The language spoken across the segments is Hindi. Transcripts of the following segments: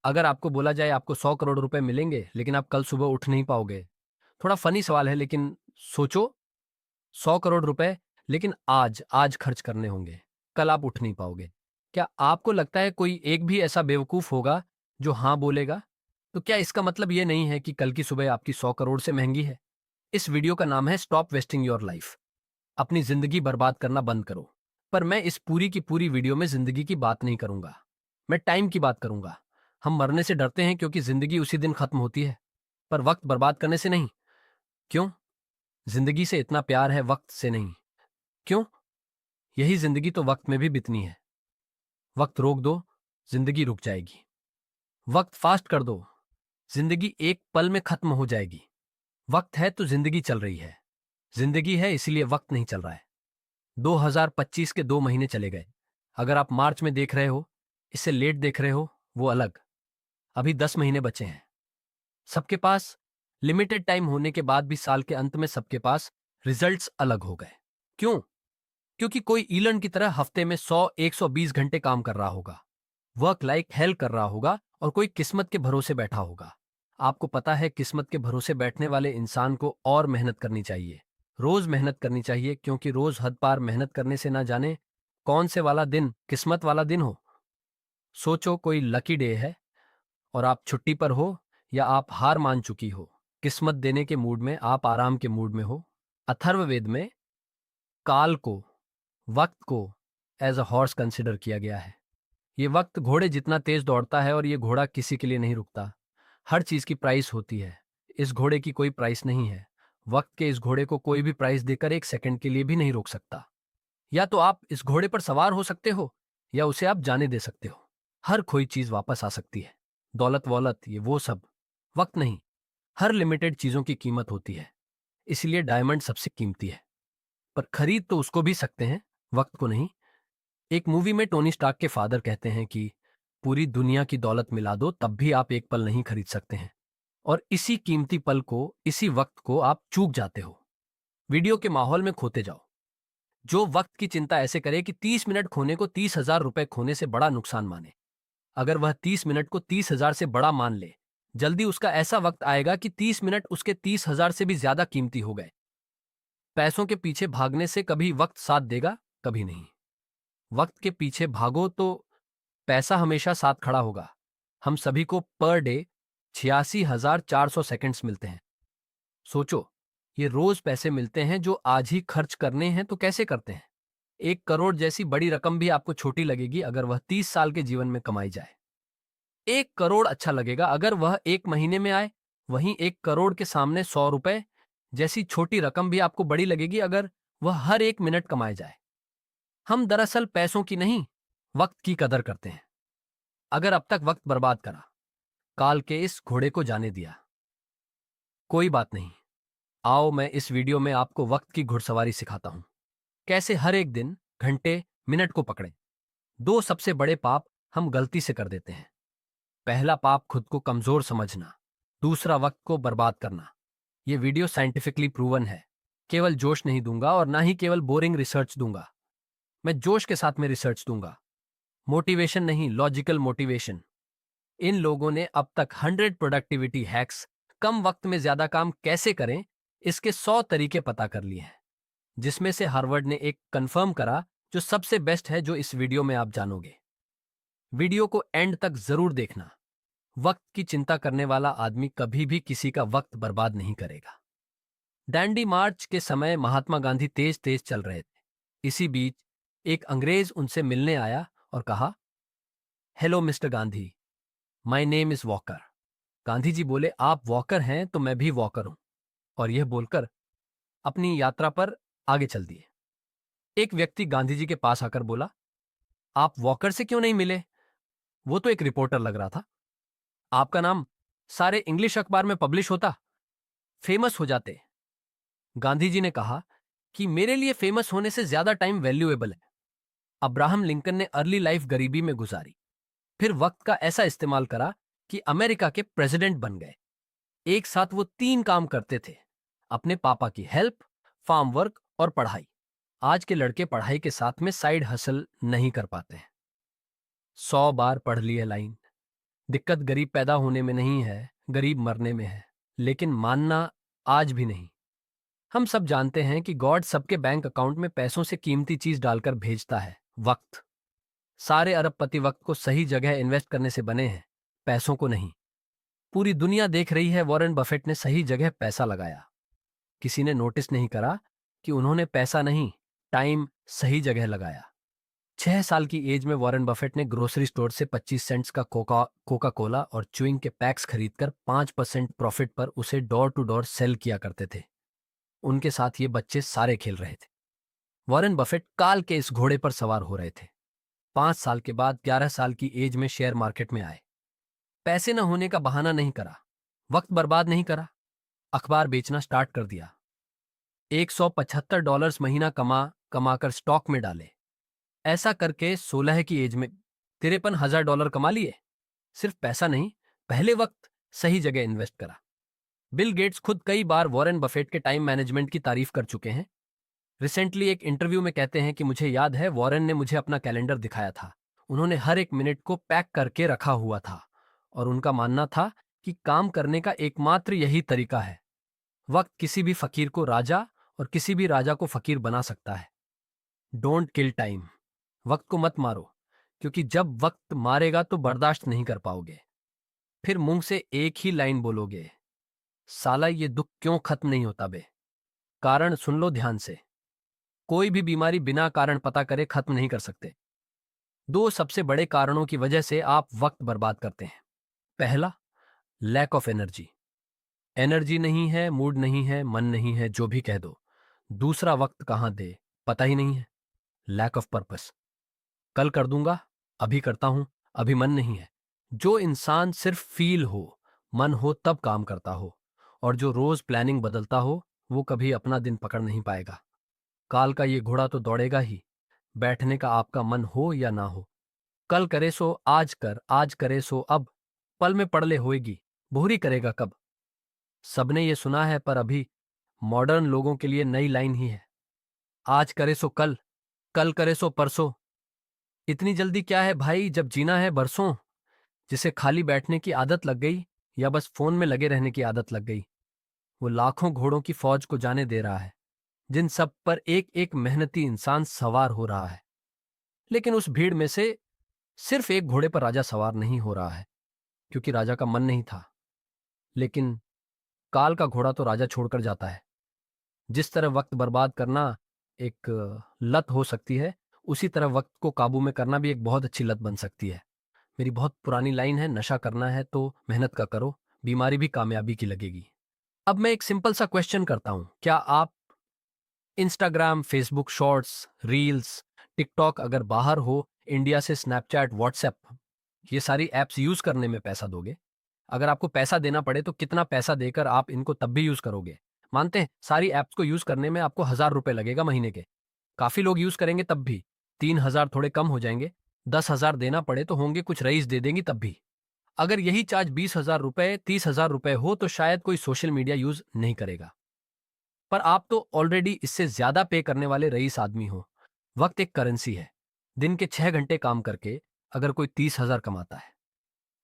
अगर आपको बोला जाए आपको 100 करोड़ रुपए मिलेंगे, लेकिन आप कल सुबह उठ नहीं पाओगे। थोड़ा फनी सवाल है, लेकिन सोचो, 100 करोड़ रुपए, लेकिन आज आज खर्च करने होंगे। कल आप उठ नहीं पाओगे। क्या आपको लगता है कोई एक भी ऐसा बेवकूफ होगा जो हाँ बोलेगा? तो क्या इसका मतलब ये नहीं है कि कल की सुबह आपकी 100 करोड़ से महंगी है? इस वीडियो का नाम है स्टॉप वेस्टिंग योर लाइफ। अपनी जिंदगी बर्बाद करना बंद करो। पर मैं इस पूरी की पूरी वीडियो में जिंदगी की बात नहीं करूंगा। मैं टाइम की बात करूंगा। हम मरने से डरते हैं क्योंकि जिंदगी उसी दिन खत्म होती है, पर वक्त बर्बाद करने से नहीं। क्यों? जिंदगी से इतना प्यार है, वक्त से नहीं। क्यों? यही जिंदगी तो वक्त में भी बितनी है। वक्त रोक दो, जिंदगी रुक जाएगी। वक्त फास्ट कर दो, जिंदगी एक पल में खत्म हो जाएगी। वक्त है तो जिंदगी चल रही है। जिंदगी है इसलिए वक्त नहीं चल रहा है। 2025 के 2 महीने चले गए। अगर आप मार्च में देख रहे हो, इससे लेट देख रहे हो, वो अलग। अभी 10 महीने बचे हैं। सबके पास लिमिटेड टाइम होने के बाद भी साल के अंत में सबके पास रिजल्ट्स अलग हो गए। क्यों? क्योंकि कोई ईलन की तरह हफ्ते में 100-120 घंटे काम कर रहा होगा, वर्क लाइक हेल कर रहा होगा, और कोई किस्मत के भरोसे बैठा होगा। आपको पता है, किस्मत के भरोसे बैठने वाले इंसान को और मेहनत करनी चाहिए। रोज मेहनत करनी चाहिए, क्योंकि रोज हद पार मेहनत करने से ना जाने कौन से वाला दिन किस्मत वाला दिन हो। सोचो, कोई लकी डे है और आप छुट्टी पर हो, या आप हार मान चुकी हो। किस्मत देने के मूड में, आप आराम के मूड में हो। अथर्ववेद में काल को, वक्त को एज अ हॉर्स कंसिडर किया गया है। ये वक्त घोड़े जितना तेज दौड़ता है, और ये घोड़ा किसी के लिए नहीं रुकता। हर चीज की प्राइस होती है। इस घोड़े की कोई प्राइस नहीं है। वक्त के इस घोड़े को कोई भी प्राइस देकर 1 सेकंड के लिए भी नहीं रोक सकता। या तो आप इस घोड़े पर सवार हो सकते हो, या उसे आप जाने दे सकते हो। हर कोई चीज वापस आ सकती है। दौलत वौलत ये वो सब, वक्त नहीं। हर लिमिटेड चीजों की कीमत होती है, इसलिए डायमंड सबसे कीमती है। पर खरीद तो उसको भी सकते हैं, वक्त को नहीं। एक मूवी में टोनी स्टार्क के फादर कहते हैं कि पूरी दुनिया की दौलत मिला दो, तब भी आप एक पल नहीं खरीद सकते हैं। और इसी कीमती पल को, इसी वक्त को आप चूक जाते हो। वीडियो के माहौल में खोते जाओ। जो वक्त की चिंता ऐसे करे कि 30 मिनट खोने को 30,000 रुपए खोने से बड़ा नुकसान माने, अगर वह 30 मिनट को 30,000 से बड़ा मान ले, जल्दी उसका ऐसा वक्त आएगा कि 30 मिनट उसके 30,000 से भी ज्यादा कीमती हो गए। पैसों के पीछे भागने से कभी वक्त साथ देगा? कभी नहीं। वक्त के पीछे भागो तो पैसा हमेशा साथ खड़ा होगा। हम सभी को पर डे 86,400 सेकंड्स मिलते हैं। सोचो, ये रोज पैसे मिलते हैं जो आज ही खर्च करने हैं, तो कैसे करते हैं? 1 करोड़ जैसी बड़ी रकम भी आपको छोटी लगेगी अगर वह 30 साल के जीवन में कमाई जाए। 1 करोड़ अच्छा लगेगा अगर वह 1 महीने में आए। वहीं 1 करोड़ के सामने 100 रुपए जैसी छोटी रकम भी आपको बड़ी लगेगी अगर वह हर 1 मिनट कमाए जाए। हम दरअसल पैसों की नहीं, वक्त की कदर करते हैं। अगर अब तक वक्त बर्बाद करा, काल के इस घोड़े को जाने दिया, कोई बात नहीं। आओ, मैं इस वीडियो में आपको वक्त की घुड़सवारी सिखाता हूं। कैसे हर एक दिन, घंटे, मिनट को पकड़े। 2 सबसे बड़े पाप हम गलती से कर देते हैं। पहला पाप खुद को कमजोर समझना, दूसरा वक्त को बर्बाद करना। यह वीडियो साइंटिफिकली प्रूवन है। केवल जोश नहीं दूंगा, और ना ही केवल बोरिंग रिसर्च दूंगा। मैं जोश के साथ में रिसर्च दूंगा। मोटिवेशन नहीं, लॉजिकल मोटिवेशन। इन लोगों ने अब तक 100 प्रोडक्टिविटी हैक्स, कम वक्त में ज्यादा काम कैसे करें, इसके 100 तरीके पता कर लिए हैं, जिसमें से हार्वर्ड ने एक कंफर्म करा जो सबसे बेस्ट है, जो इस वीडियो में आप जानोगे। वीडियो को एंड तक जरूर देखना। वक्त की चिंता करने वाला आदमी कभी भी किसी का वक्त बर्बाद नहीं करेगा। डैंडी मार्च के समय महात्मा गांधी तेज तेज चल रहे थे। इसी बीच एक अंग्रेज उनसे मिलने आया और कहा, hello mister Gandhi, my name is Walker. Gandhi ji बोले, आप वॉकर हैं तो मैं भी वॉकर हूं। और यह बोलकर अपनी यात्रा पर आगे चल दिए। एक व्यक्ति गांधी जी के पास आकर बोला, आप वॉकर से क्यों नहीं मिले? वो तो एक रिपोर्टर लग रहा था। आपका नाम सारे इंग्लिश अखबार में पब्लिश होता, फेमस हो जाते। गांधी जी ने कहा कि मेरे लिए फेमस होने से ज्यादा टाइम वैल्यूएबल है। अब्राहम लिंकन ने अर्ली लाइफ गरीबी में गुजारी, फिर वक्त का ऐसा इस्तेमाल करा कि अमेरिका के प्रेसिडेंट बन गए। एक साथ वो 3 काम करते थे, अपने पापा की हेल्प, फार्म वर्क और पढ़ाई। आज के लड़के पढ़ाई के साथ में साइड हसल नहीं कर पाते हैं। 100 बार पढ़ ली है लाइन, दिक्कत गरीब पैदा होने में नहीं है, गरीब मरने में है। लेकिन मानना आज भी नहीं। हम सब जानते हैं कि गॉड सबके बैंक अकाउंट में पैसों से कीमती चीज डालकर भेजता है, वक्त। सारे अरबपति वक्त को सही जगह इन्वेस्ट करने से बने हैं, पैसों को नहीं। पूरी दुनिया देख रही है वॉरेन बफेट ने सही जगह पैसा लगाया। किसी ने नोटिस नहीं करा कि उन्होंने पैसा नहीं, टाइम सही जगह लगाया। 6 साल की एज में वॉरेन बफेट ने ग्रोसरी स्टोर से 25 सेंट्स का कोका कोला और च्युइंग के पैक्स खरीदकर 5% प्रॉफिट पर उसे डोर टू डोर सेल किया करते थे। उनके साथ ये बच्चे सारे खेल रहे थे। वॉरेन बफेट काल के इस घोड़े पर सवार हो रहे थे। 5 साल के बाद 11 साल की एज में शेयर मार्केट में आए। पैसे न होने का बहाना नहीं करा, वक्त बर्बाद नहीं करा, अखबार बेचना स्टार्ट कर दिया। $175 महीना कमाकर स्टॉक में डाले। ऐसा करके 16 की एज में $53,000 कमा लिए। सिर्फ पैसा नहीं, पहले वक्त सही जगह इन्वेस्ट करा। बिल गेट्स खुद कई बार वॉरेन बफेट के टाइम मैनेजमेंट की तारीफ कर चुके हैं। रिसेंटली एक इंटरव्यू में कहते हैं कि मुझे याद है वॉरेन ने मुझे अपना कैलेंडर दिखाया था। उन्होंने हर एक मिनट को पैक करके रखा हुआ था और उनका मानना था कि काम करने का एकमात्र यही तरीका है। वक्त किसी भी फकीर को राजा और किसी भी राजा को फकीर बना सकता है। Don't kill time. वक्त को मत मारो, क्योंकि जब वक्त मारेगा तो बर्दाश्त नहीं कर पाओगे। फिर मुंह से एक ही लाइन बोलोगे, साला ये दुख क्यों खत्म नहीं होता बे। कारण सुन लो ध्यान से। कोई भी बीमारी बिना कारण पता करे खत्म नहीं कर सकते। 2 सबसे बड़े कारणों की वजह से आप वक्त बर्बाद करते हैं। पहला, लैक ऑफ एनर्जी। एनर्जी नहीं है, मूड नहीं है, मन नहीं है, जो भी कह दो। दूसरा, वक्त कहां दे पता ही नहीं है। Lack of purpose. कल कर दूंगा, अभी करता हूं, अभी मन नहीं है। जो इंसान सिर्फ फील हो, मन हो तब काम करता हो, और जो रोज प्लानिंग बदलता हो, वो कभी अपना दिन पकड़ नहीं पाएगा। काल का ये घोड़ा तो दौड़ेगा ही, बैठने का आपका मन हो या ना हो। कल करे सो आज कर, आज करे सो अब, पल में पड़ले होएगी, बोहरी करेगा कब। सबने ये सुना है, पर अभी मॉडर्न लोगों के लिए नई लाइन ही है। आज करे सो कल, कल करे सो परसों। इतनी जल्दी क्या है भाई, जब जीना है बरसों। जिसे खाली बैठने की आदत लग गई या बस फोन में लगे रहने की आदत लग गई, वो लाखों घोड़ों की फौज को जाने दे रहा है, जिन सब पर एक एक मेहनती इंसान सवार हो रहा है। लेकिन उस भीड़ में से सिर्फ एक घोड़े पर राजा सवार नहीं हो रहा है, क्योंकि राजा का मन नहीं था। लेकिन काल का घोड़ा तो राजा छोड़कर जाता है। जिस तरह वक्त बर्बाद करना एक लत हो सकती है, उसी तरह वक्त को काबू में करना भी एक बहुत अच्छी लत बन सकती है। मेरी बहुत पुरानी लाइन है, नशा करना है तो मेहनत का करो, बीमारी भी कामयाबी की लगेगी। अब मैं एक सिंपल सा क्वेश्चन करता हूं, क्या आप Instagram, Facebook shorts, reels, TikTok, अगर बाहर हो इंडिया से, स्नैपचैट, व्हाट्सएप, ये सारी ऐप्स यूज करने में पैसा दोगे? अगर आपको पैसा देना पड़े तो कितना पैसा देकर आप इनको तब भी यूज करोगे? मानते हैं सारी ऐप्स को यूज करने में आपको ₹1000 लगेगा महीने के। काफी लोग यूज करेंगे तब भी। 3000 थोड़े कम हो जाएंगे। 10,000 देना पड़े तो होंगे कुछ रईस दे देंगी तब भी। अगर यही चार्ज 20,000 रुपए, 30,000 रुपए हो तो शायद कोई सोशल मीडिया यूज नहीं करेगा। पर आप तो ऑलरेडी इससे ज्यादा पे करने वाले रईस आदमी हो। वक्त एक करेंसी है। दिन के 6 घंटे काम करके अगर कोई 30,000 कमाता है,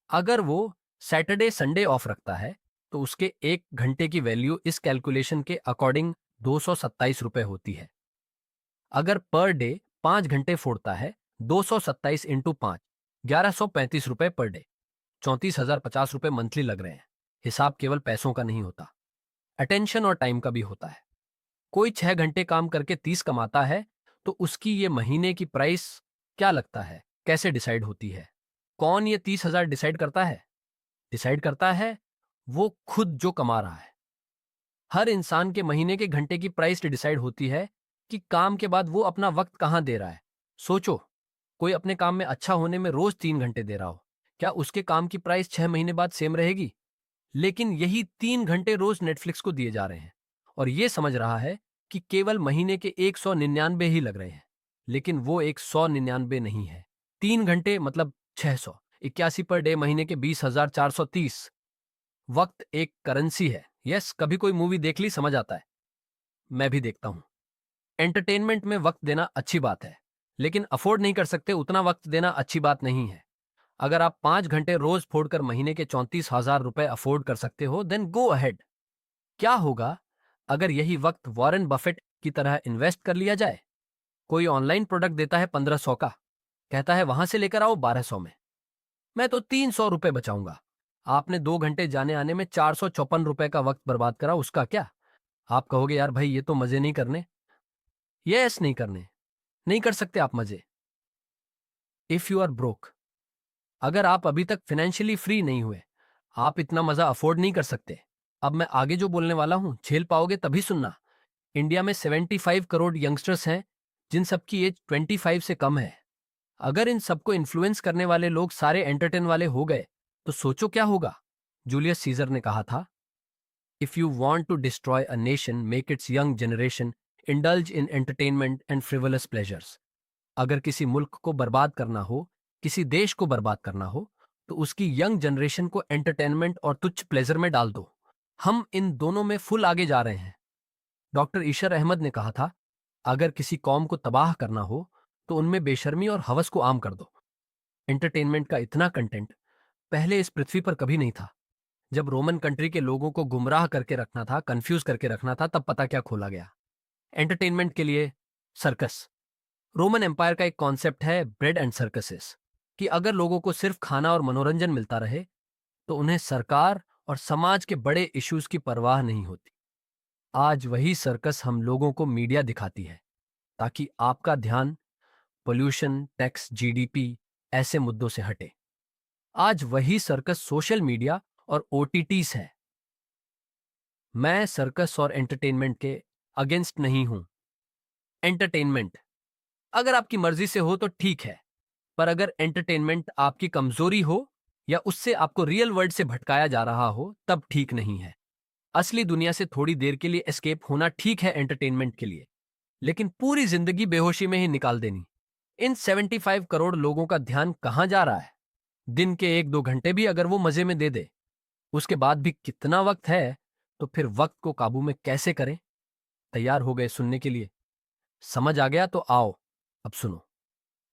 अगर वो सैटरडे संडे ऑफ रखता है, तो उसके 1 घंटे की वैल्यू इस कैलकुलेशन के अकॉर्डिंग ₹227 होती है। अगर पर डे 5 घंटे फोड़ता है, 227 इंटू 5, ₹1135 पर डे, ₹34,050 मंथली लग रहे हैं। हिसाब केवल पैसों का नहीं होता, अटेंशन और टाइम का भी होता है। कोई 6 घंटे काम करके 30 कमाता है, तो उसकी ये महीने की प्राइस क्या लगता है, कैसे डिसाइड होती है? कौन ये 30,000 डिसाइड करता है? डिसाइड करता है वो खुद जो कमा रहा है। हर इंसान के महीने के घंटे की प्राइस डिसाइड होती है कि काम के बाद वो अपना वक्त कहां दे रहा है। सोचो, कोई अपने काम में अच्छा होने में रोज 3 घंटे दे रहा हो, क्या उसके काम की प्राइस 6 महीने बाद सेम रहेगी? लेकिन यही 3 घंटे रोज नेटफ्लिक्स को दिए जा रहे हैं और ये समझ रहा है कि केवल महीने के 199 ही लग रहे हैं, लेकिन वो 199 नहीं है। 3 घंटे मतलब 681 पर डे, महीने के 20,430। वक्त एक करेंसी है। यस, कभी कोई मूवी देख ली, समझ आता है। मैं भी देखता हूं। एंटरटेनमेंट में वक्त देना अच्छी बात है, लेकिन अफोर्ड नहीं कर सकते उतना वक्त देना अच्छी बात नहीं है। अगर आप 5 घंटे रोज फोड़कर महीने के 34,000 रुपए अफोर्ड कर सकते हो, देन गो अहेड। क्या होगा अगर यही वक्त वॉरेन बफेट की तरह इन्वेस्ट कर लिया जाए? कोई ऑनलाइन प्रोडक्ट देता है 1500 का, कहता है वहां से लेकर आओ 1200 में, मैं तो 300 रुपए बचाऊंगा। आपने 2 घंटे जाने आने में 454 रुपए का वक्त बर्बाद करा, उसका क्या? आप कहोगे यार भाई ये तो मजे नहीं करने। यस, नहीं करने, नहीं कर सकते आप मजे। इफ यू आर ब्रोक, अगर आप अभी तक फाइनेंशियली फ्री नहीं हुए, आप इतना मजा अफोर्ड नहीं कर सकते। अब मैं आगे जो बोलने वाला हूं झेल पाओगे तभी सुनना। इंडिया में 75 करोड़ यंगस्टर्स हैं जिन सबकी एज 25 से कम है। अगर इन सबको इन्फ्लुएंस करने वाले लोग सारे एंटरटेन वाले हो गए तो सोचो क्या होगा। जूलियस सीजर ने कहा था, if you want to destroy a nation make its young generation indulge in entertainment and frivolous pleasures. अगर किसी मुल्क को बर्बाद करना हो, किसी देश को बर्बाद करना हो, तो उसकी यंग जनरेशन को एंटरटेनमेंट और तुच्छ प्लेजर में डाल दो। हम इन दोनों में फुल आगे जा रहे हैं। डॉक्टर ईशर अहमद ने कहा था, अगर किसी कौम को तबाह करना हो तो उनमें बेशर्मी और हवस को आम कर दो। एंटरटेनमेंट का इतना कंटेंट पहले इस पृथ्वी पर कभी नहीं था। जब रोमन कंट्री के लोगों को गुमराह करके रखना था, कंफ्यूज करके रखना था, तब पता क्या खोला गया? एंटरटेनमेंट के लिए सर्कस। रोमन एम्पायर का एक कॉन्सेप्ट है ब्रेड एंड सर्कसेस, कि अगर लोगों को सिर्फ खाना और मनोरंजन मिलता रहे तो उन्हें सरकार और समाज के बड़े इश्यूज की परवाह नहीं होती। आज वही सर्कस हम लोगों को मीडिया दिखाती है ताकि आपका ध्यान पोल्यूशन, टैक्स, जीडीपी ऐसे मुद्दों से हटे। आज वही सर्कस सोशल मीडिया और ओटीटीज है। मैं सर्कस और एंटरटेनमेंट के अगेंस्ट नहीं हूं। एंटरटेनमेंट अगर आपकी मर्जी से हो तो ठीक है, पर अगर एंटरटेनमेंट आपकी कमजोरी हो या उससे आपको रियल वर्ल्ड से भटकाया जा रहा हो तब ठीक नहीं है। असली दुनिया से थोड़ी देर के लिए एस्केप होना ठीक है एंटरटेनमेंट के लिए, लेकिन पूरी जिंदगी बेहोशी में ही निकाल देनी। इन 75 करोड़ लोगों का ध्यान कहां जा रहा है? दिन के 1-2 घंटे भी अगर वो मजे में दे दे, उसके बाद भी कितना वक्त है? तो फिर वक्त को काबू में कैसे करें? तैयार हो गए सुनने के लिए? समझ आ गया तो आओ अब सुनो।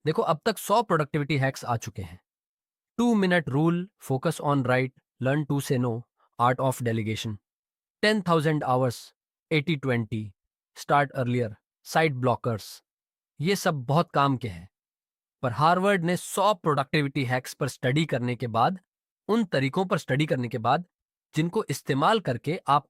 देखो, अब तक 100 प्रोडक्टिविटी हैक्स आ चुके हैं। 2 minute rule, focus on right, learn to say no, art of delegation, 10,000 hours, 80-20, start earlier, side blockers, ये सब बहुत काम के हैं। पर हार्वर्ड ने 100 प्रोडक्टिविटी हैक्स पर स्टडी करने के बाद, उन तरीकों पर स्टडी करने के बाद जिनको इस्तेमाल करके आप